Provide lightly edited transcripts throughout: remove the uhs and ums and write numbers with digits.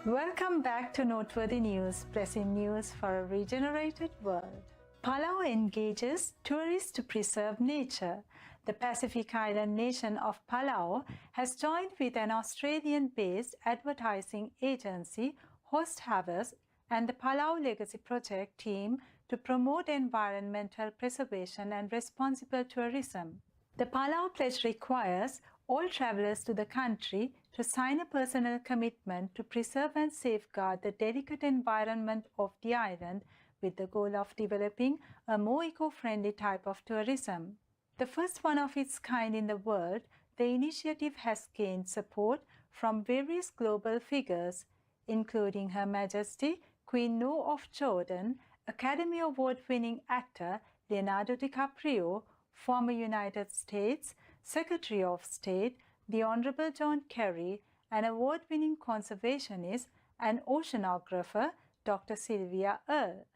Welcome back to Noteworthy News, pressing news for a regenerated world. Palau engages tourists to preserve nature. The Pacific island nation of Palau has joined with an Australian-based advertising agency, Host Havers, and the Palau Legacy Project team to promote environmental preservation and responsible tourism. The Palau Pledge requires all travelers to the country to sign a personal commitment to preserve and safeguard the delicate environment of the island with the goal of developing a more eco-friendly type of tourism. The first one of its kind in the world, the initiative has gained support from various global figures, including Her Majesty Queen Noor of Jordan, Academy Award-winning actor Leonardo DiCaprio, former United States Secretary of State, the Honorable John Kerry, and award-winning conservationist and oceanographer Dr. Sylvia Earle.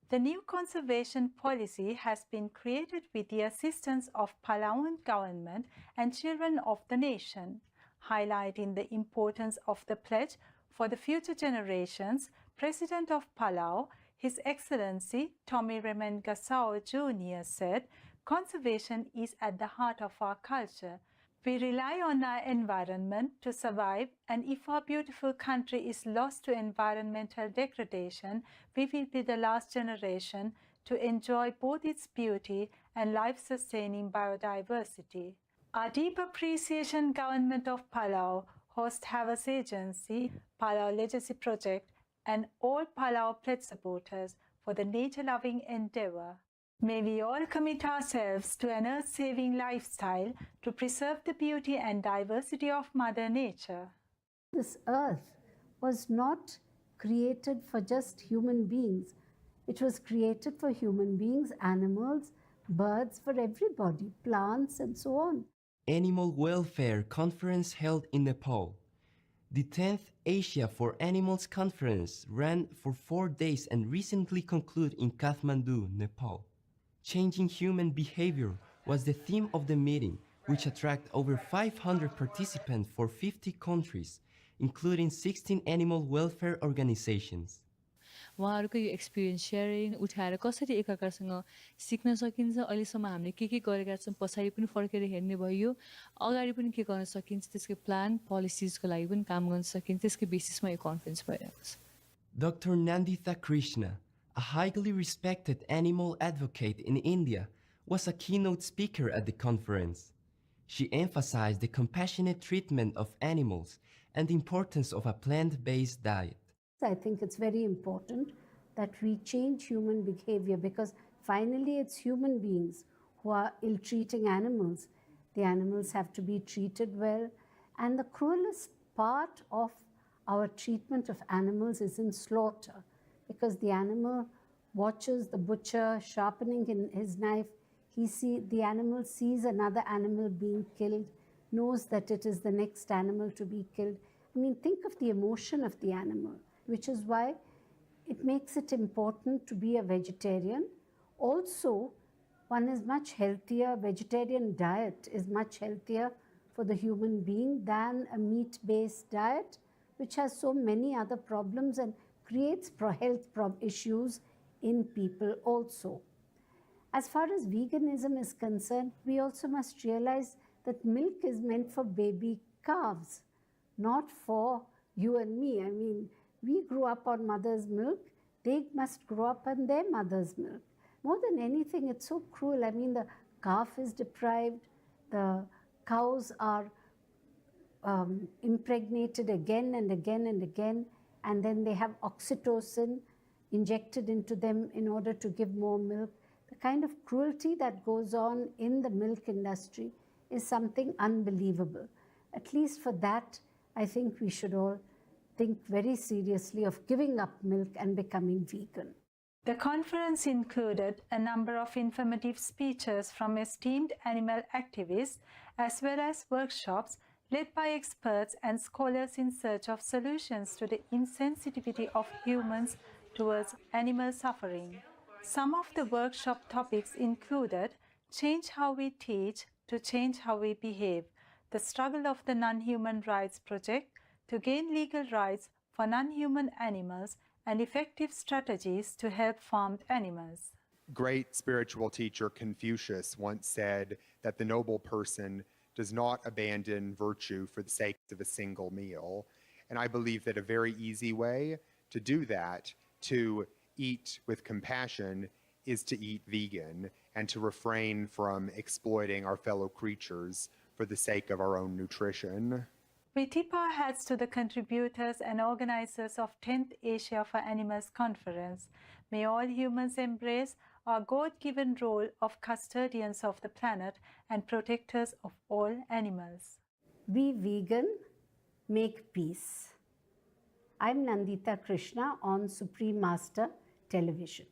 The new conservation policy has been created with the assistance of Palauan government and children of the nation. Highlighting the importance of the pledge for the future generations, President of Palau, His Excellency Tommy Raymond Gasao Jr. said, "Conservation is at the heart of our culture. We rely on our environment to survive, and if our beautiful country is lost to environmental degradation, we will be the last generation to enjoy both its beauty and life-sustaining biodiversity." Our deep appreciation, Government of Palau, Host Havers Agency, Palau Legacy Project, and all Palau Pledge supporters for the nature-loving endeavor. May we all commit ourselves to an earth-saving lifestyle to preserve the beauty and diversity of Mother Nature. This earth was not created for just human beings. It was created for human beings, animals, birds, for everybody, plants, and so on. Animal Welfare Conference held in Nepal. The 10th Asia for Animals Conference ran for 4 days and recently concluded in Kathmandu, Nepal. Changing human behavior was the theme of the meeting, which attracted over 500 participants for 50 countries, including 16 animal welfare organizations. उहाँहरूको यो experience sharing उठाएर कसरी एकअर्कासँग सिक्न सकिन्छ, अहिलेसम्म हामीले के गरेका छौँ, पछाडि पनि फर्केर हेर्ने भयो, अगाडि पनि के गर्न सकिन्छ, त्यसको प्लान पोलिसिजको लागि पनि काम गर्न सकिन्छ, त्यसको बेसिसमा यो कन्फरेन्स भइरहेको छ. Dr. Nandita Krishna, a highly respected animal advocate in India, was a keynote speaker at the conference. She emphasized the compassionate treatment of animals and the importance of a plant-based diet. I think it's very important that we change human behavior, because finally it's human beings who are ill-treating animals. The animals have to be treated well, and the cruelest part of our treatment of animals is in slaughter, because the animal watches the butcher sharpening his knife. The animal sees another animal being killed, knows that it is the next animal to be killed. I mean, think of the emotion of the animal, which is why it makes it important to be a vegetarian. Also, one is much healthier. Vegetarian diet is much healthier for the human being than a meat-based diet, which has so many other problems and creates health issues in people also. As far as veganism is concerned, we also must realize that milk is meant for baby calves, not for you and me. I mean, we grew up on mother's milk. They must grow up on their mother's milk. More than anything, it's so cruel. I mean, the calf is deprived, the cows are impregnated again and again and again, and then they have oxytocin injected into them in order to give more milk. The kind of cruelty that goes on in the milk industry is something unbelievable. At least for that, I think we should all think very seriously of giving up milk and becoming vegan. The conference included a number of informative speeches from esteemed animal activists, as well as workshops led by experts and scholars in search of solutions to the insensitivity of humans towards animal suffering. Some of the workshop topics included change how we teach to change how we behave, the struggle of the Non-Human Rights Project to gain legal rights for non-human animals and effective strategies to help farmed animals. Great spiritual teacher Confucius once said that the noble person does not abandon virtue for the sake of a single meal. And I believe that a very easy way to do that, to eat with compassion, is to eat vegan and to refrain from exploiting our fellow creatures for the sake of our own nutrition. We tip our hats to the contributors and organizers of 10th Asia for Animals Conference. May all humans embrace our God-given role of custodians of the planet and protectors of all animals. Be vegan, make peace. I'm Nandita Krishna on Supreme Master Television.